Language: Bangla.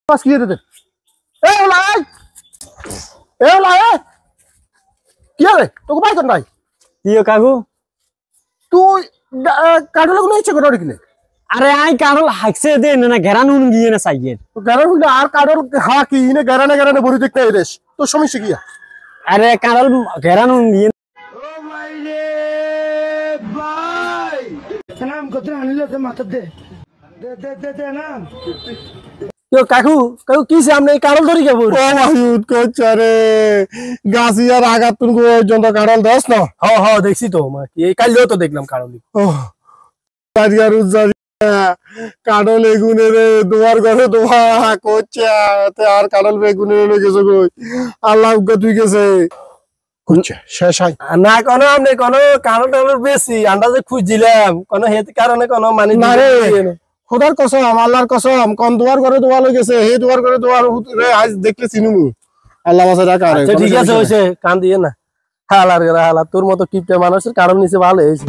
পাস কি দিতে এ ওলাই কি রে তোকে পাই কোন নাই কিও কাকু তুই কাটলে কোন ইচ্ছে করে কিনে আরে আই কারল হাইছে দে না ঘেরান উন গিয়ে না সাইয়ে তো গারা হইলে আর কাটল হা কি ইনে গারানে বড়ি দেখতে আইরেস তো সমস্যা কি আরে কারল ঘেরান উন গিয়ে ও ভাই রে ভাই নাম কত আনিলে তো মাথা দে নাম কিও কাকু কিছে আমনে কারল ধরি যাবো ও মাহুদ কোচারে গাছিয়ার আগাত তুন গো জন্ত কাটল দস না হ দেখছি তো মা এই কালও তো দেখলাম কারলি ও আজগার উজারি কাটল এগুনে রে দুয়ার ঘরে দোয়া কোচা তে আর কাটল বেগুনে লই গেছে কই আল্লাহ গো তুই গেছে কোচা শেষ হয় না কোনো আমনে কোনো কারল টারল বেশি আন্দাজে খুঁজছিলাম কোনো হেত কারণে কোনো মানে না রে খোদার কসম আল্লাহর কসম কোন দুয়ার ঘরে দোয়া লই গেছে হে দুয়ার ঘরে দোয়া রে আজ দেখলে চিনুমু আল্লাহ বাসা রাখা রে ঠিক আছে হইছে কান দিয়ে না হালার হালা তোর মতো কিপটে মানুষের কারণ নিচে ভালো হয়েছে